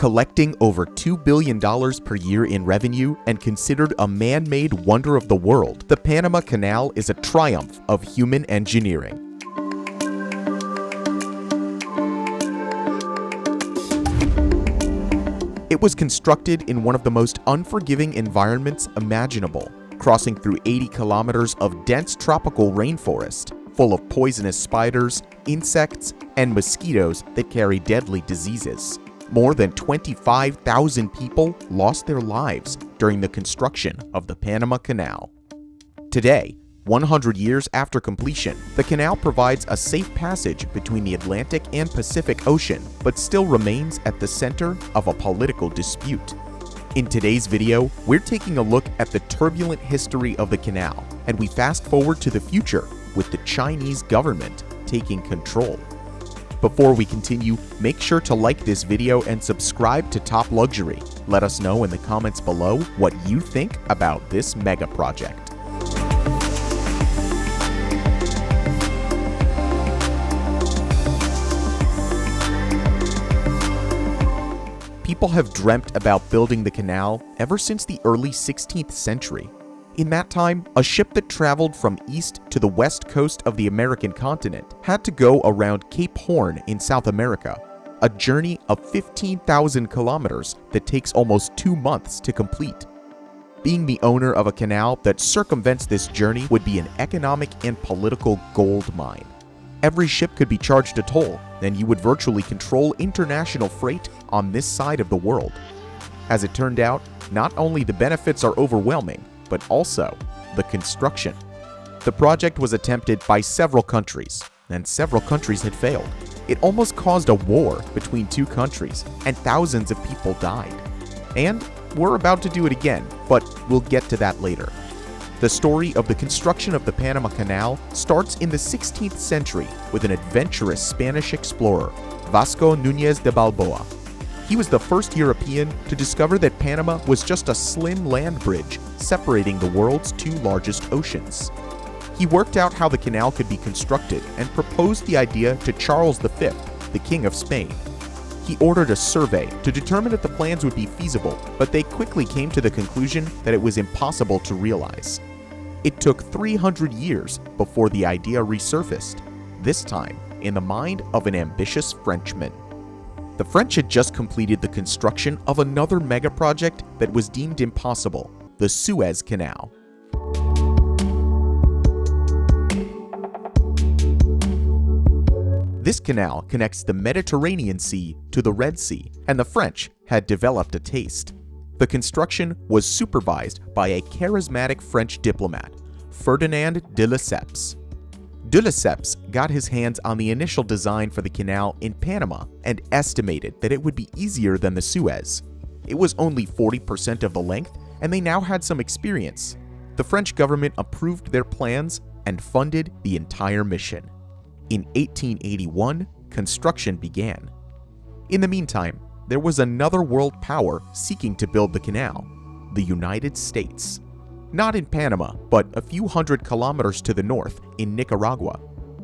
Collecting over $2 billion per year in revenue and considered a man-made wonder of the world, the Panama Canal is a triumph of human engineering. It was constructed in one of the most unforgiving environments imaginable, crossing through 80 kilometers of dense tropical rainforest, full of poisonous spiders, insects, and mosquitoes that carry deadly diseases. More than 25,000 people lost their lives during the construction of the Panama Canal. Today, 100 years after completion, the canal provides a safe passage between the Atlantic and Pacific Ocean, but still remains at the center of a political dispute. In today's video, we're taking a look at the turbulent history of the canal, and we fast forward to the future with the Chinese government taking control. Before we continue, make sure to like this video and subscribe to Top Luxury. Let us know in the comments below what you think about this mega project. People have dreamt about building the canal ever since the early 16th century. In that time, a ship that traveled from east to the west coast of the American continent had to go around Cape Horn in South America, a journey of 15,000 kilometers that takes almost 2 months to complete. Being the owner of a canal that circumvents this journey would be an economic and political gold mine. Every ship could be charged a toll, and you would virtually control international freight on this side of the world. As it turned out, not only the benefits are overwhelming, but also the construction. The project was attempted by several countries, and several countries had failed. It almost caused a war between two countries, and thousands of people died. And we're about to do it again, but we'll get to that later. The story of the construction of the Panama Canal starts in the 16th century with an adventurous Spanish explorer, Vasco Núñez de Balboa. He was the first European to discover that Panama was just a slim land bridge separating the world's two largest oceans. He worked out how the canal could be constructed and proposed the idea to Charles V, the King of Spain. He ordered a survey to determine if the plans would be feasible, but they quickly came to the conclusion that it was impossible to realize. It took 300 years before the idea resurfaced, this time in the mind of an ambitious Frenchman. The French had just completed the construction of another mega project that was deemed impossible, the Suez Canal. This canal connects the Mediterranean Sea to the Red Sea, and the French had developed a taste. The construction was supervised by a charismatic French diplomat, Ferdinand de Lesseps. De Lesseps got his hands on the initial design for the canal in Panama and estimated that it would be easier than the Suez. It was only 40% of the length, and they now had some experience. The French government approved their plans and funded the entire mission. In 1881, construction began. In the meantime, there was another world power seeking to build the canal, the United States. Not in Panama, but a few hundred kilometers to the north in Nicaragua.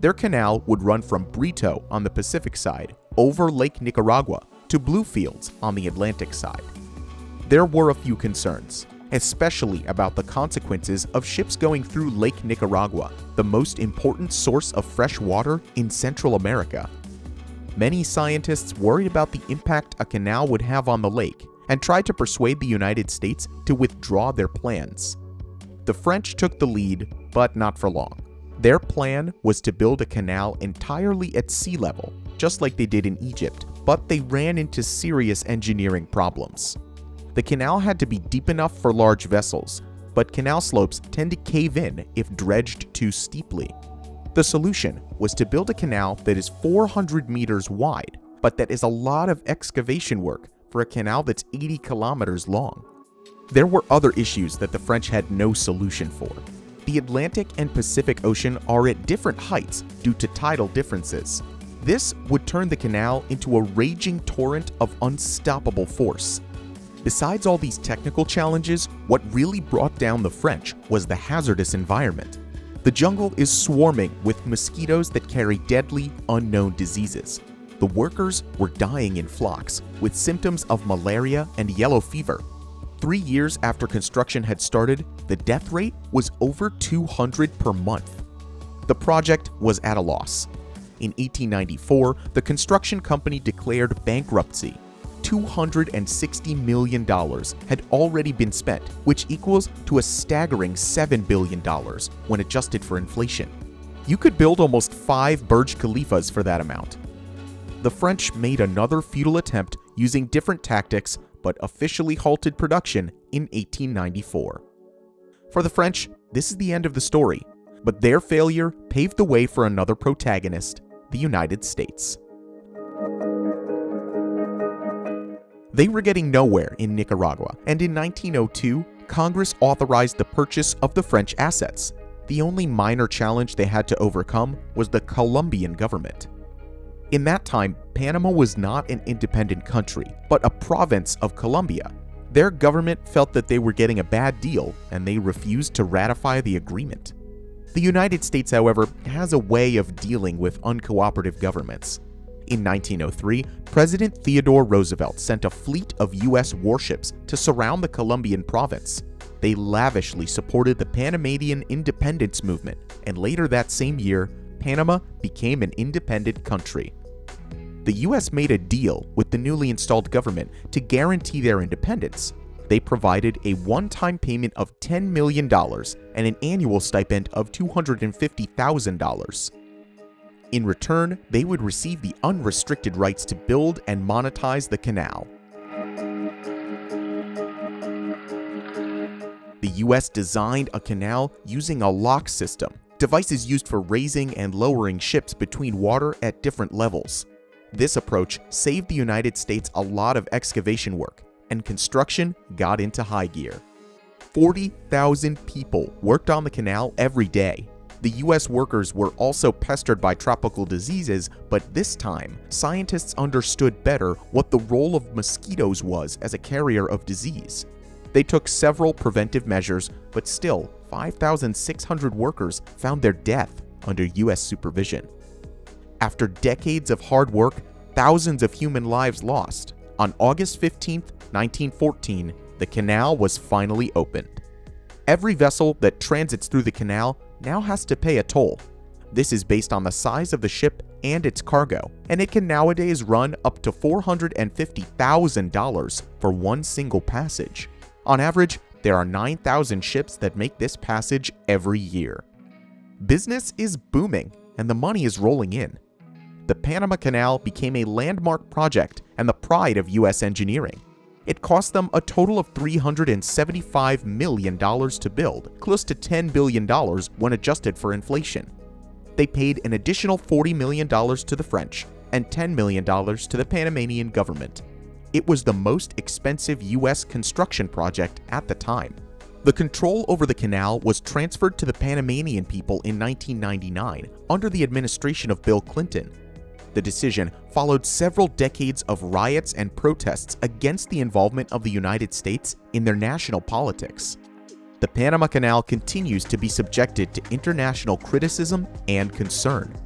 Their canal would run from Brito on the Pacific side, over Lake Nicaragua, to Bluefields on the Atlantic side. There were a few concerns, especially about the consequences of ships going through Lake Nicaragua, the most important source of fresh water in Central America. Many scientists worried about the impact a canal would have on the lake and tried to persuade the United States to withdraw their plans. The French took the lead, but not for long. Their plan was to build a canal entirely at sea level, just like they did in Egypt, but they ran into serious engineering problems. The canal had to be deep enough for large vessels, but canal slopes tend to cave in if dredged too steeply. The solution was to build a canal that is 400 meters wide, but that is a lot of excavation work for a canal that's 80 kilometers long. There were other issues that the French had no solution for. The Atlantic and Pacific Ocean are at different heights due to tidal differences. This would turn the canal into a raging torrent of unstoppable force. Besides all these technical challenges, what really brought down the French was the hazardous environment. The jungle is swarming with mosquitoes that carry deadly, unknown diseases. The workers were dying in flocks with symptoms of malaria and yellow fever. 3 years after construction had started, the death rate was over 200 per month. The project was at a loss. In 1894, the construction company declared bankruptcy. $260 million had already been spent, which equals to a staggering $7 billion when adjusted for inflation. You could build almost 5 Burj Khalifas for that amount. The French made another futile attempt using different tactics, but officially halted production in 1894. For the French, this is the end of the story, but their failure paved the way for another protagonist, the United States. They were getting nowhere in Nicaragua, and in 1902, Congress authorized the purchase of the French assets. The only minor challenge they had to overcome was the Colombian government. In that time, Panama was not an independent country, but a province of Colombia. Their government felt that they were getting a bad deal, and they refused to ratify the agreement. The United States, however, has a way of dealing with uncooperative governments. In 1903, President Theodore Roosevelt sent a fleet of U.S. warships to surround the Colombian province. They lavishly supported the Panamanian independence movement, and later that same year, Panama became an independent country. The U.S. made a deal with the newly installed government to guarantee their independence. They provided a one-time payment of $10 million and an annual stipend of $250,000. In return, they would receive the unrestricted rights to build and monetize the canal. The U.S. designed a canal using a lock system, devices used for raising and lowering ships between water at different levels. This approach saved the United States a lot of excavation work, and construction got into high gear. 40,000 people worked on the canal every day. The U.S. workers were also pestered by tropical diseases, but this time, scientists understood better what the role of mosquitoes was as a carrier of disease. They took several preventive measures, but still, 5,600 workers found their death under U.S. supervision. After decades of hard work, thousands of human lives lost. On August 15, 1914, the canal was finally opened. Every vessel that transits through the canal now has to pay a toll. This is based on the size of the ship and its cargo, and it can nowadays run up to $450,000 for one single passage. On average, there are 9,000 ships that make this passage every year. Business is booming, and the money is rolling in. The Panama Canal became a landmark project and the pride of U.S. engineering. It cost them a total of $375 million to build, close to $10 billion when adjusted for inflation. They paid an additional $40 million to the French and $10 million to the Panamanian government. It was the most expensive U.S. construction project at the time. The control over the canal was transferred to the Panamanian people in 1999 under the administration of Bill Clinton. The decision followed several decades of riots and protests against the involvement of the United States in their national politics. The Panama Canal continues to be subjected to international criticism and concern.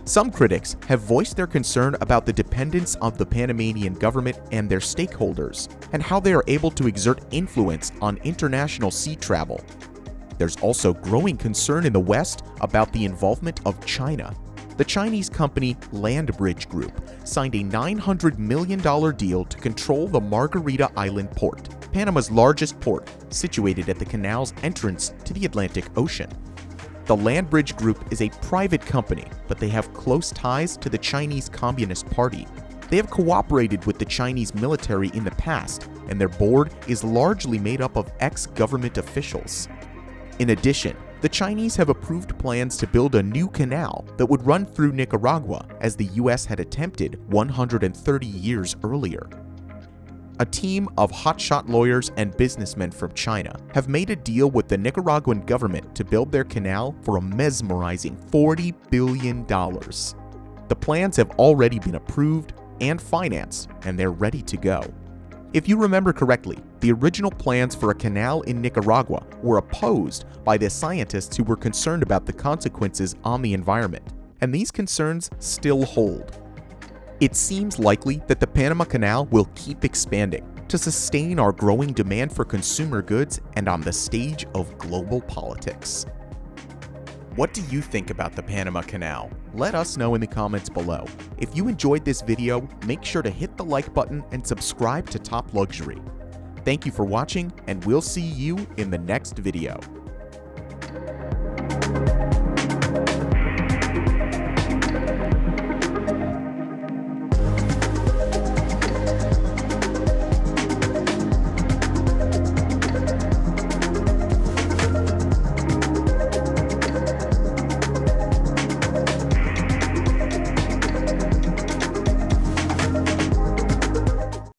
Some critics have voiced their concern about the dependence of the Panamanian government and their stakeholders, and how they are able to exert influence on international sea travel. There's also growing concern in the West about the involvement of China. The Chinese company Landbridge Group signed a $900 million deal to control the Margarita Island port, Panama's largest port, situated at the canal's entrance to the Atlantic Ocean. The Landbridge Group is a private company, but they have close ties to the Chinese Communist Party. They have cooperated with the Chinese military in the past, and their board is largely made up of ex-government officials. In addition, the Chinese have approved plans to build a new canal that would run through Nicaragua, as the U.S. had attempted 130 years earlier. A team of hotshot lawyers and businessmen from China have made a deal with the Nicaraguan government to build their canal for a mesmerizing $40 billion. The plans have already been approved and financed, and they're ready to go. If you remember correctly, the original plans for a canal in Nicaragua were opposed by the scientists who were concerned about the consequences on the environment, and these concerns still hold. It seems likely that the Panama Canal will keep expanding to sustain our growing demand for consumer goods and on the stage of global politics. What do you think about the Panama Canal? Let us know in the comments below. If you enjoyed this video, make sure to hit the like button and subscribe to Top Luxury. Thank you for watching, and we'll see you in the next video.